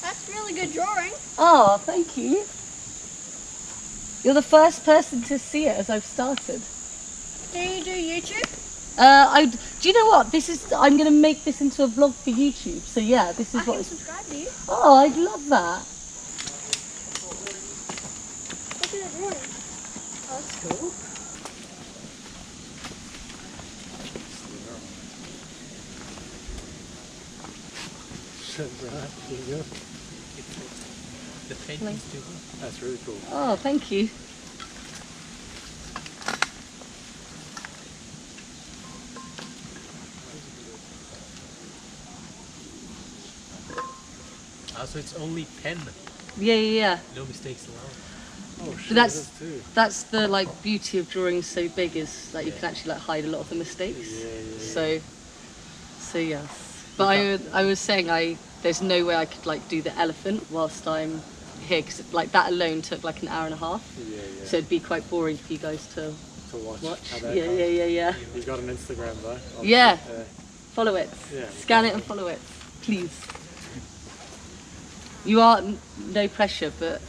That's really good drawing. Oh, thank you. You're the first person to see it as I've started. Do you do YouTube? Do you know what? I'm going to make this into a vlog for YouTube. So yeah, this is I what. can subscribe to you. Oh, I'd love that. Look at that drawing. Oh, that's cool. There you go. The painting's too good. That's really cool. Oh, thank you. So it's only pen. Yeah. No mistakes allowed. Oh, shit, that's the beauty of drawing so big is that you can actually hide a lot of the mistakes. So yes. But I was saying there's no way I could do the elephant whilst I'm here because that alone took an hour and a half. So it'd be quite boring for you guys to watch. How that Yeah. You've got an Instagram though. Obviously. Yeah. Follow it. Yeah. Scan it and follow it, please. You are no pressure, but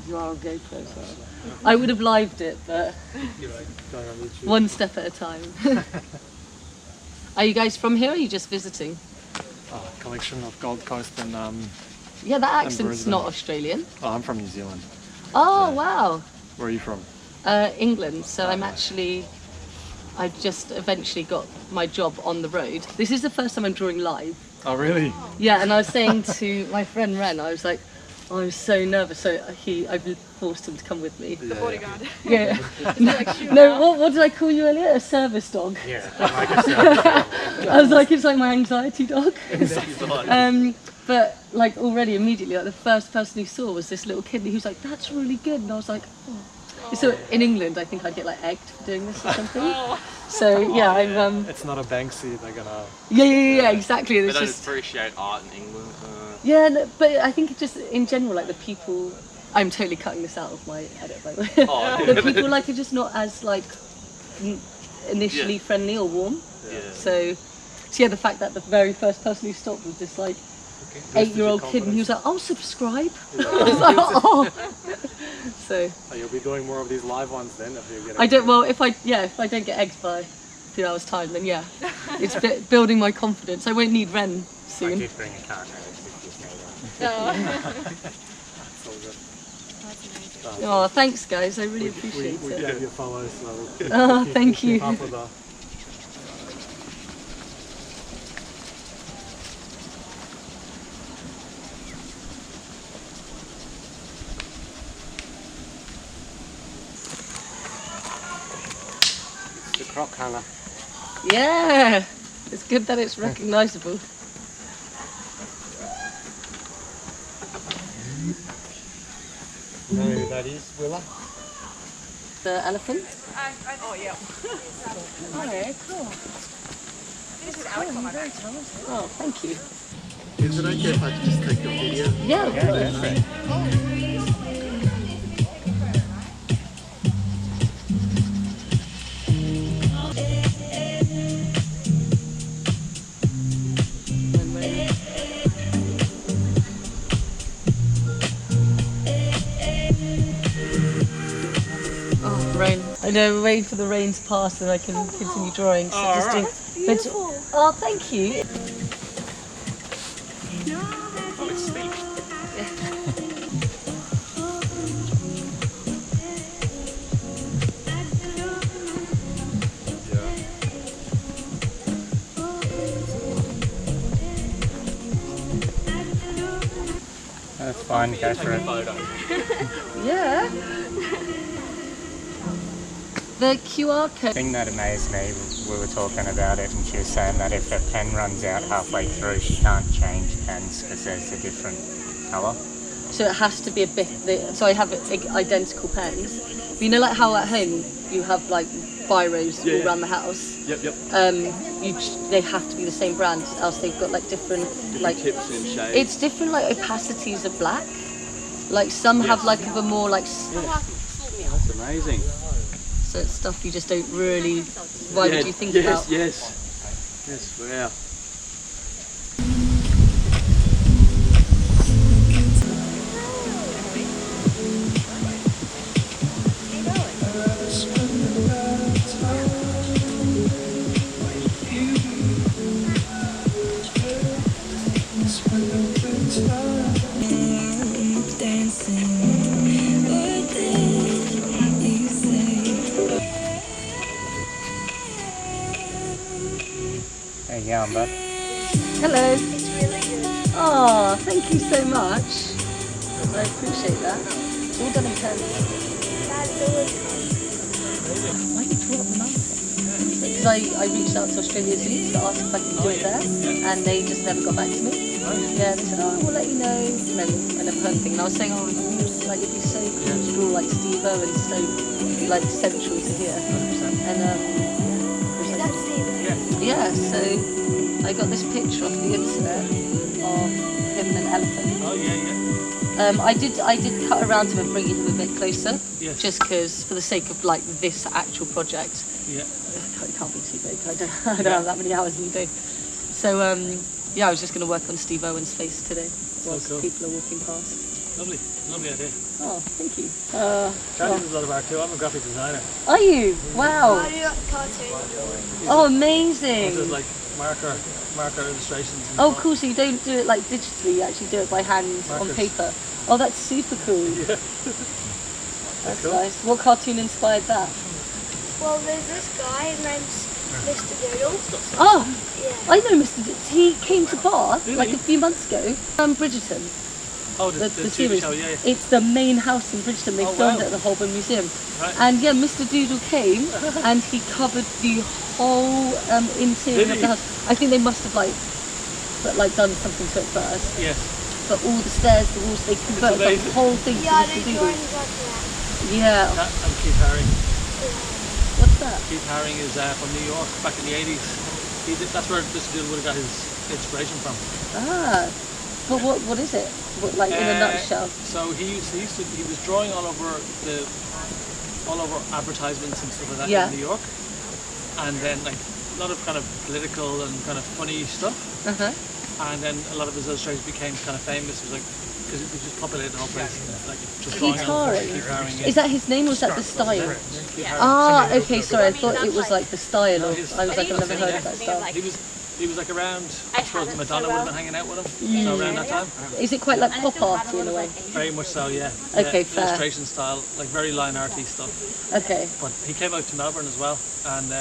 you are on GoPro. So I would have lived it, but one step at a time. Are you guys from here or are you just visiting? Collection of Gold Coast and yeah, that accent's not Australian. Oh, I'm from New Zealand. Oh, wow. Where are you from? England. So I just eventually got my job on the road. This is the first time I'm drawing live. Oh, really? Yeah, and I was saying to my friend Ren, I was like, I was so nervous. So I forced him to come with me. The bodyguard. Yeah. No, what did I call you earlier? A service dog. Yeah, like a service dog. I was like, it's like my anxiety dog. Exactly. But already immediately, the first person he saw was this little kid, and he was like, "That's really good," and I was like, "Oh." So in England, I think I'd get egged for doing this or something. So yeah, I'm. It's not a Banksy. They're gonna. Yeah, exactly. They don't appreciate art in England. Yeah, no, but I think it just in general, the people. I'm totally cutting this out of my edit, by the way. Oh. The people are just not as initially friendly or warm. Yeah. So yeah, the fact that the very first person who stopped was this 8-year-old kid, and he was like, "I'll subscribe." I was like, "Oh." So you'll be doing more of these live ones then if you get. I don't. Well, if I don't get egged by 2 hours time, then yeah, it's building my confidence. I won't need Ren soon. I did bring a car. That's all good. Oh, thanks guys. I really appreciate we it. gave you a follow, so Oh, thank you. keep up with The croc hanger. Yeah, it's good that it's recognisable. You know who that is, Willa? The elephant. Oh, yeah. Okay, cool. This is Alex on my back. Oh, thank you. Is it okay if I just take your video? Yeah, of course. Rain. I know, we're waiting for the rain to pass and I can continue drawing. So Beautiful. Oh, thank you. Oh, it's steep. That's fine, go for it. Yeah. The QR code. The thing that amazed me, we were talking about it and she was saying that if her pen runs out halfway through she can't change pens because there's a different colour. So so it has to be a bit. So I have identical pens. But you know, like how at home you have like biros all around the house. Yep. They have to be the same brand, else they've got like different like tips and shades. It's different like opacities of black. Like some have like a more like. That's amazing. So it's stuff you just don't really. Why would you think about? Yes. Wow. How you going, bud? Hello. It's really good. Oh, thank you so much. I appreciate that. It's all done in pen. That's always Why did you draw up the mountain? Because I reached out to Australia Zoo to ask if I could do it there, and they just never got back to me. Yeah, they said, oh, we'll let you know. And then I never heard anything. And I was saying, oh, like it'd be so cool to draw like Steve Irwin, so like central to here. And That's Steve. yeah, so I got this picture off the internet of him and an elephant. Oh yeah. I did cut around him and bring him a bit closer, Yes. just because for the sake of like this actual project. Yeah. It can't be too big. I don't have that many hours in the day. So yeah, I was just going to work on Steve Irwin's face today whilst cool. people are walking past. Lovely idea. Oh, thank you. Charlie does a lot of art too. I'm a graphic designer. Are you? Wow. I do like cartoons. Oh, amazing. This is like marker illustrations. And Oh, cool. So you don't do it like digitally, you actually do it by hand on Markers. paper. Oh, that's super cool. Yeah. That's cool. nice. What cartoon inspired that? Well, there's this guy, his name's Mr. Doodle. Oh, Yeah. I know Mr. He came to Bath Did like he? a few months ago. Bridgerton. Oh, The the TV series. show, yeah. It's the main house in Bridgeton. They Oh, filmed wow. it at the Holborn Museum. Right. And yeah, Mr. Doodle came and he covered the whole interior Did of he? the house. I think they must have done something to it first. Yes. But all the stairs, the walls, they converted the amazing. whole thing Yeah, to they Mr. Doodle. drawings like that. Yeah. That and Keith Haring. What's that? Keith Haring is from New York back in the 80s. That's where Mr. Doodle would have got his inspiration from. Ah. But what is it? What, like in a nutshell? So he was drawing all over advertisements and stuff like that Yeah. in New York, and then like a lot of kind of political and kind of funny stuff, Uh-huh. and then a lot of his illustrations became kind of famous. It was like because it just populated the whole place, like just drawing Keith on Haring? Keith Haring. Is that his name or is that the style? Keith Haring. Ah, okay, sorry. I thought it was like the style No, of. his- I was like, I've never heard of yeah. that style. He was like around. I suppose Madonna would have been hanging out with him. So around that time, Is it quite like pop arty in a way? very much so. Yeah. Okay, Yeah, fair. illustration style, like very line arty stuff. Okay. But he came out to Melbourne as well and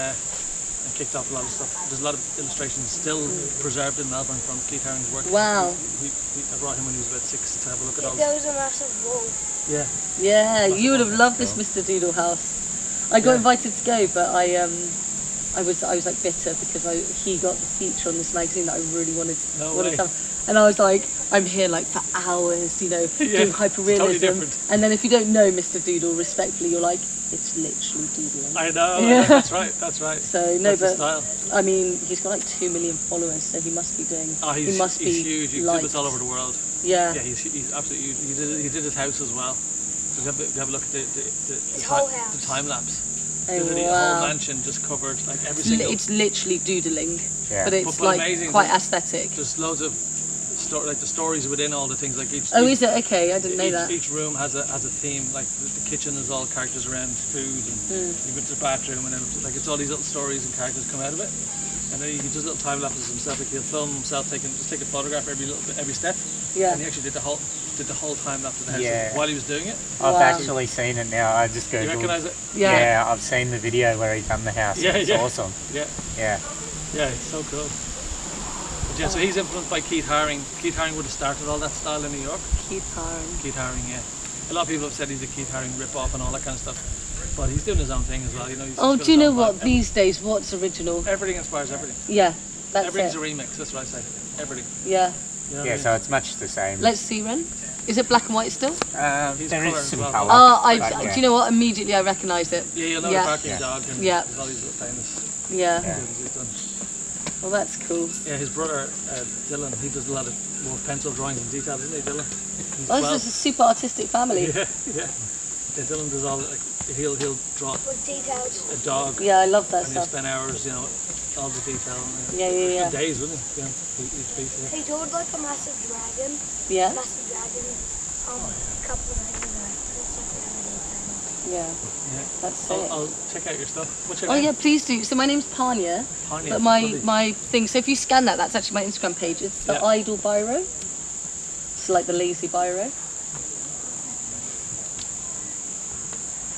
kicked off a lot of stuff. There's a lot of illustrations still preserved in Melbourne from Keith Haring's work. Wow. I brought him when he was about 6 to have a look at all. There was a massive wall. Yeah. Yeah, you would have loved this Mr. Doodle house. I got invited to go, but I was like bitter because he got the feature on this magazine that I really wanted No to way. have. And I was like, I'm here like for hours, Yeah, doing hyperrealism. totally different. And then if you don't know Mr. Doodle, respectfully, you're like, it's literally doodling. I know. Yeah. That's right. So no, That's his but style. I mean, he's got like 2 million followers, so he must be doing. Oh, he must he's be huge. He liked. exhibits all over the world. Yeah. Yeah, he's absolutely huge. He did his house as well. So have a look at the whole house. the time lapse. Oh, The wow. whole mansion just covered like every single. It's literally doodling, Yeah. but it's But like amazing. quite aesthetic. There's loads of the stories within all the things like each. Oh, each, is it? Okay, I didn't know that. Each room has a theme. Like the kitchen is all characters around food, and you go to the bathroom, and then it's all these little stories and characters come out of it. And then he does little time lapses himself. Like he'll film himself take a photograph every step. Yeah. And he actually did the whole time lapse of the house Yeah. while he was doing it. I've Wow. actually seen it now. I just You googled. recognise it? Yeah. I've seen the video where he done the house. Yeah, It's yeah. awesome. Yeah. Yeah. Yeah, it's so cool. But yeah, so he's influenced by Keith Haring. Keith Haring would have started all that style in New York. Keith Haring. Keith Haring, yeah. A lot of people have said he's a Keith Haring rip-off and all that kind of stuff. But he's doing his own thing as well. He's Oh, got do you his know own what? vibe. These days, what's original? Everything inspires everything. Yeah, that's Everything's it. a remix, that's what I say. Everything. Yeah. You know what I Yeah, mean? so it's much the same. Let's see, Ren. Is it black and white still? There is colour some as well. colour. Oh, Yeah. do you know what? Immediately I recognised it. Yeah, you'll know Yeah. the Barking Yeah. dog and Yeah. there's all these little famous Yeah. Yeah. things he's done. Well, that's cool. Yeah, his brother Dylan, he does a lot of more pencil drawings and details, isn't he, Dylan? He's Oh, 12. this is a super artistic family. Yeah, yeah. Yeah, Dylan does all like he'll draw With details. a dog Yeah, I love that and he'll stuff. spend hours, you know, all the detail. Yeah. Days, wouldn't he? You know, each piece. Yeah. He told like a massive dragon. Yeah, Massive dragon. A couple of nights ago. It's like the other day. yeah. Yeah. That's I'll, it. I'll check out your stuff. What's your Oh name? yeah, please do. So my name's Panya, Panya, but my lovely. thing. So if you scan that, that's actually my Instagram page. It's the Yeah. Idle Biro. It's like the lazy biro.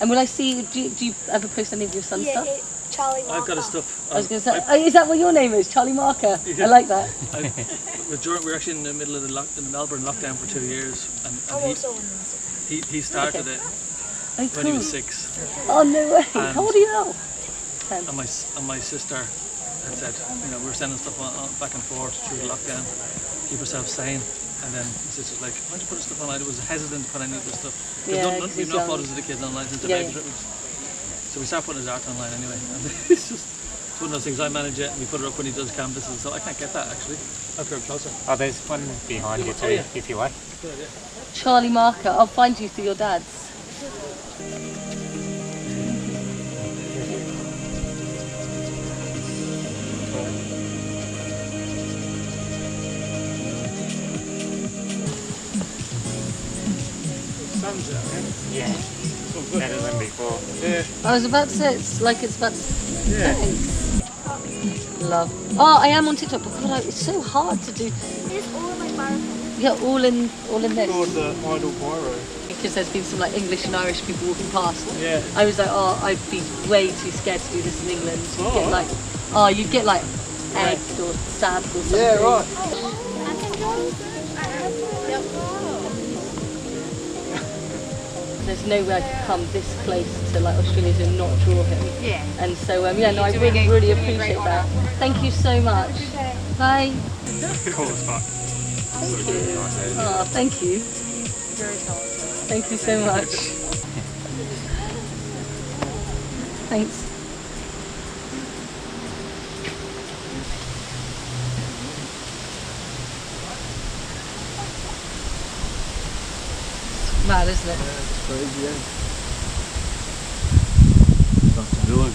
And will I see? Do you ever post any of your son's Yeah, stuff? Charlie Walker. I've got his stuff. I was going to say, oh, is that what your name is? Charlie Marker. Yeah. I like that. We were actually in the middle of the Melbourne lockdown for 2 years, and I'm also on this. he started Okay. it Oh, when he cool. was 6. Oh no way! And- How old are you now? 10. And my sister had said, you know, we were sending stuff on back and forth through the lockdown, keep yourself sane. And then my sister's like, why don't you put this stuff online? I was hesitant to put any of this stuff. Yeah, 'cause We've he's no young. photos of the kids online since the Yeah, baby. yeah. So we start putting his art online anyway. And it's just it's one of those things. I manage it and we put it up when he does canvases. So I can't get that actually. I'll go closer. Oh, there's one behind you too, Oh, yeah. if you like. Good idea. Charlie Marker. I'll find you through your dad's. Sun's out, Yeah. Better than before. yeah. I was about to say it's about. Yeah. Thanks. Love. Oh, I am on TikTok, but God, it's so hard to do. It's all of my biopics. Yeah, all in this. Called the Idle Biro. Because there's been some like English and Irish people walking past. Yeah. I was like, oh, I'd be way too scared to do this in England. You'd Oh. get like, oh, you'd get like egged or stabbed or something. Yeah, right. I can draw. There's no way I could come this close to like Australia and not draw him. Yeah. And so yeah, no, I really, really appreciate that. Thank you so much. Bye. Cool spot. Thank you. Oh, thank you. Very talented. Thank you so much. Thanks. It's mad, isn't it? Crazy, yeah. Dr. Dylan.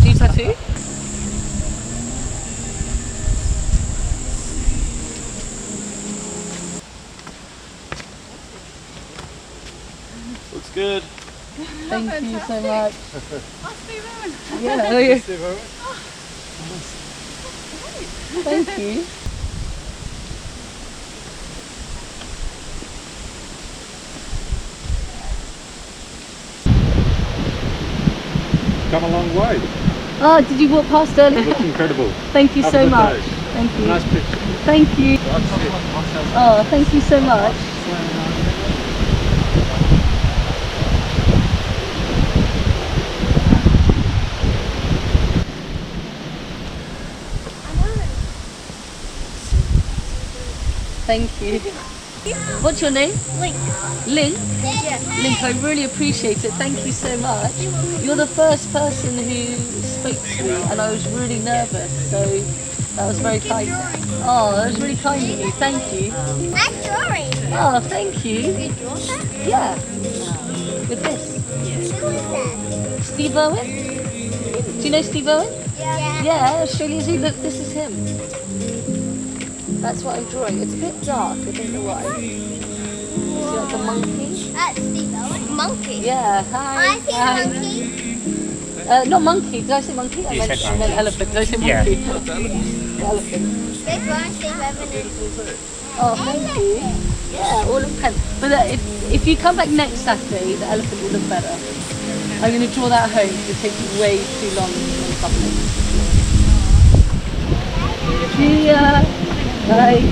Do you tattoo? Looks good. Thank you so much. Steve Irwin. Yeah, oh, yeah. Steve Irwin. Thank you. Come a long way. Oh, did you walk past earlier? Looks incredible. Thank you Have so a good much. day. Thank you. Nice picture. Thank you. Oh, thank you so much. Thank you. What's your name? Link. Link? Yeah. Link, I really appreciate it. Thank you so much. You're the first person who spoke to me and I was really nervous, so that was very kind. Oh, that was really kind of you. Thank you. Nice drawing. Oh, thank you. You draw that? Yeah. With this. Who is that? Steve Irwin? Do you know Steve Irwin? Yeah. Yeah, Australia Zoo. Look, this is him. That's what I'm drawing. It's a bit dark, I don't know why. See like the monkey? That's Steve Irwin. Monkey. Yeah, hi. I see Hi. a monkey. Not monkey. Did I say monkey? I You meant, said I meant monkey. elephant. Did I say Yeah. monkey? Elephant. This one, Steve Irwin. Oh, thank you. Yeah, all of pen. But if you come back next Saturday, the elephant will look better. I'm going to draw that home because it takes way too long on something. See ya. Bye.